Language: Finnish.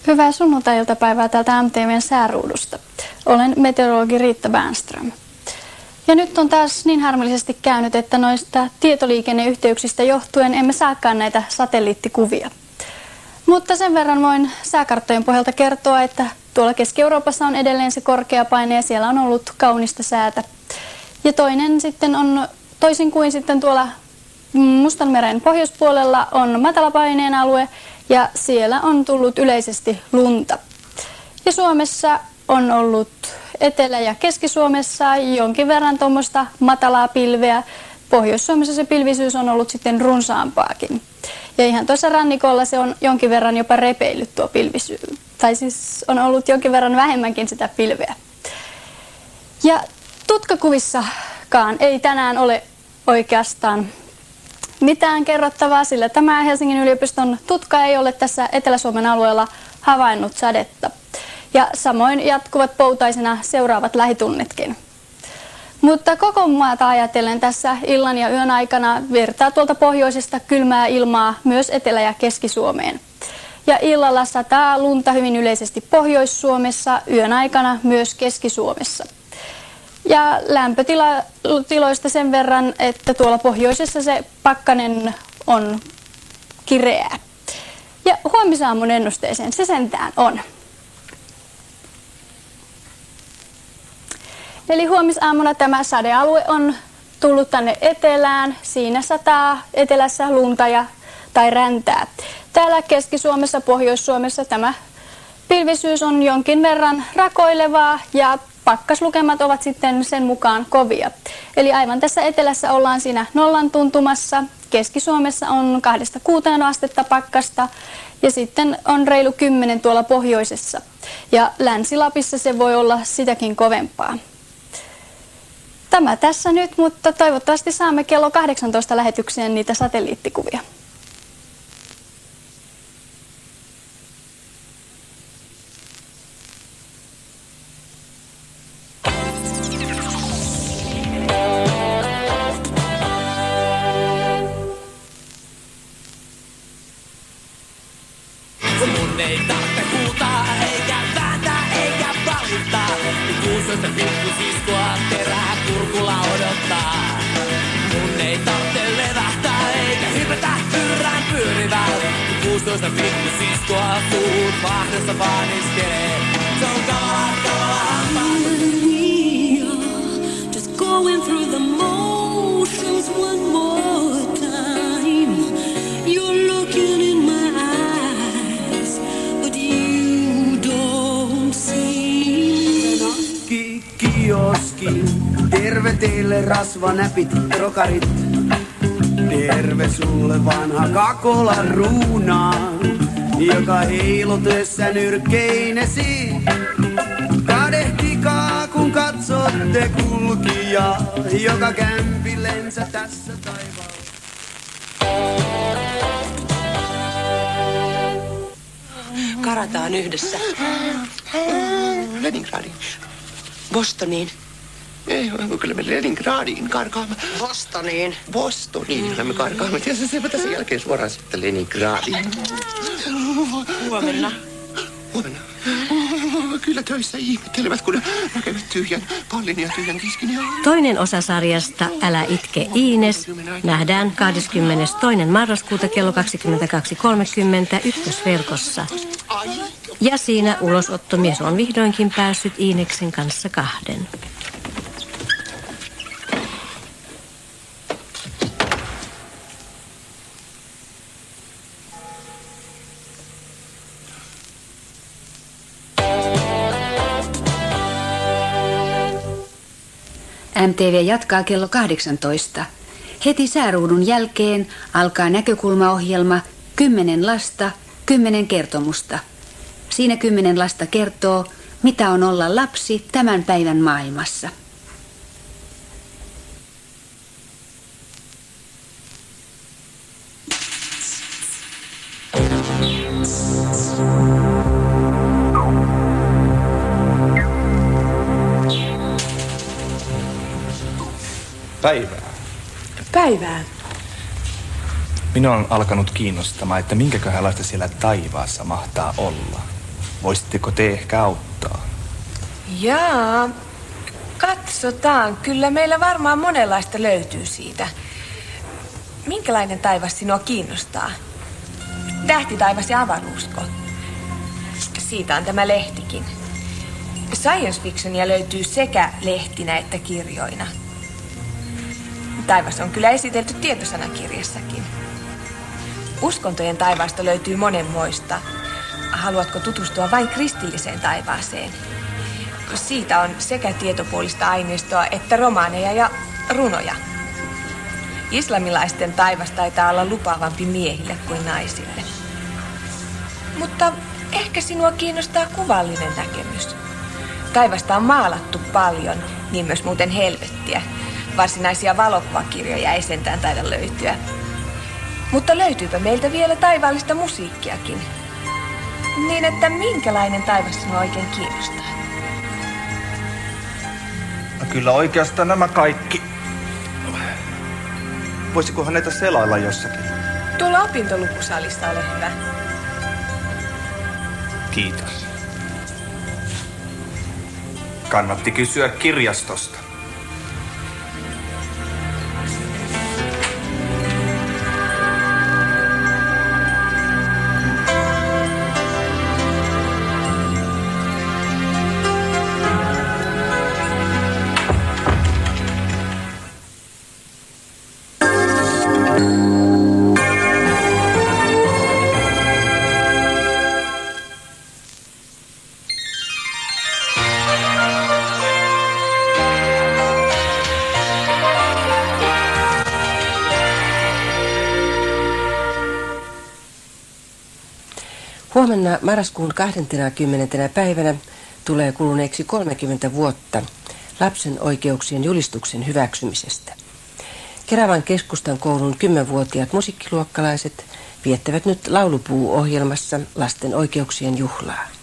Hyvää sunnuntai-iltapäivää täältä MTV:n sääruudusta. Olen meteorologi Riitta Bernström. Ja nyt on taas niin harmillisesti käynyt, että noista tietoliikenneyhteyksistä johtuen emme saakaan näitä satelliittikuvia. Mutta sen verran voin sääkarttojen pohjalta kertoa, että tuolla Keski-Euroopassa on edelleen se korkea paine ja siellä on ollut kaunista säätä. Ja toinen sitten on, toisin kuin sitten tuolla Mustanmeren pohjoispuolella on matalapaineen alue ja siellä on tullut yleisesti lunta. Ja Suomessa on ollut Etelä- ja Keski-Suomessa jonkin verran tuommoista matalaa pilveä. Pohjois-Suomessa se pilvisyys on ollut sitten runsaampaakin. Ja ihan tuossa rannikolla se on jonkin verran jopa repeillyt tuo pilvisyys. Tai siis on ollut jonkin verran vähemmänkin sitä pilveä. Ja tutkakuvissakaan ei tänään ole oikeastaan mitään kerrottavaa, sillä tämä Helsingin yliopiston tutka ei ole tässä Etelä-Suomen alueella havainnut sadetta. Ja samoin jatkuvat poutaisena seuraavat lähitunnitkin. Mutta koko maata ajatellen tässä illan ja yön aikana virtaa tuolta pohjoisesta kylmää ilmaa myös Etelä- ja Keski-Suomeen. Ja illalla sataa lunta hyvin yleisesti Pohjois-Suomessa, yön aikana myös Keski-Suomessa. Ja lämpötiloista sen verran, että tuolla pohjoisessa se pakkanen on kireää. Ja huomisaamun ennusteeseen se sentään on. Eli huomisaamuna tämä sadealue on tullut tänne etelään. Siinä sataa etelässä lunta tai räntää. Täällä Keski-Suomessa, Pohjois-Suomessa tämä pilvisyys on jonkin verran rakoilevaa ja pakkaslukemat ovat sitten sen mukaan kovia. Eli aivan tässä etelässä ollaan siinä nollan tuntumassa. Keski-Suomessa on 2–6 astetta pakkasta ja sitten on reilu 10 tuolla pohjoisessa. Ja Länsi-Lapissa se voi olla sitäkin kovempaa. Tämä tässä nyt, mutta toivottavasti saamme kello 18 lähetykseen niitä satelliittikuvia. Mun ei tarvitse huutaa, eikä vääntää, eikä valittaa. 16,5 terää kurkulla odottaa. Mun ei tarvitse levähtää, eikä hypätä pyrrään pyörivää. 16,5 suut mahdossa vaan iskelee. Se on kamalaa. Just going through the motions one more time. You're looking in my eyes, but you don't see. Kioski, terve teille rasvanäpit, trokarit. Terve sulle vanha kakola ruuna, joka heilutessa nyrkkeinesi. Kadehtikaa kun katsotte kulkija, joka kämpillensä tässä taivaalla. Karataan yhdessä. Leningradiin. Bostoniin. Ei, kyllä me Leningradiin karkaamme. Bostoniin me karkaamme. Ja sepä tässä jälkeen suoraan sitten Leningradiin. Huomenna. Huomenna. Kyllä töissä ihmettelevät, kun näkevät tyhjän pallin ja tyhjän kiskin. Toinen osa sarjasta Älä itke Iines nähdään 22. marraskuuta kello 22.30 Ykkösverkossa. Ja siinä ulosottomies on vihdoinkin päässyt Iineksen kanssa kahden. MTV jatkaa kello 18. Heti sääruudun jälkeen alkaa näkökulmaohjelma 10 lasta, 10 kertomusta. Siinä 10 lasta kertoo, mitä on olla lapsi tämän päivän maailmassa. Päivää. Päivää. Minua on alkanut kiinnostamaan, että minkäköhänlaista siellä taivaassa mahtaa olla. Voisitteko te ehkä auttaa? Jaa, katsotaan. Kyllä meillä varmaan monenlaista löytyy siitä. Minkälainen taivas sinua kiinnostaa? Tähtitaivas ja avaruusko? Siitä on tämä lehtikin. Science fictionia löytyy sekä lehtinä että kirjoina. Taivas on kyllä esitelty tietosanakirjassakin. Uskontojen taivaasta löytyy monenmoista. Haluatko tutustua vain kristilliseen taivaaseen? Siitä on sekä tietopuolista aineistoa että romaaneja ja runoja. Islamilaisten taivas taitaa olla lupaavampi miehille kuin naisille. Mutta ehkä sinua kiinnostaa kuvallinen näkemys. Taivasta on maalattu paljon, niin myös muuten helvettiä. Varsinaisia valokuvakirjoja ei sentään taida löytyä. Mutta löytyypä meiltä vielä taivaallista musiikkiakin. Niin että minkälainen taivas sinua oikein kiinnostaa? No kyllä oikeastaan nämä kaikki. Voisikohan näitä selailla jossakin? Tuolla opintolukusalissa, ole hyvä. Kiitos. Kannatti kysyä kirjastosta. Huomenna marraskuun 20. päivänä tulee kuluneeksi 30 vuotta lapsen oikeuksien julistuksen hyväksymisestä. Keravan keskustan koulun 10-vuotiaat musiikkiluokkalaiset viettävät nyt Laulupuu-ohjelmassa lasten oikeuksien juhlaa.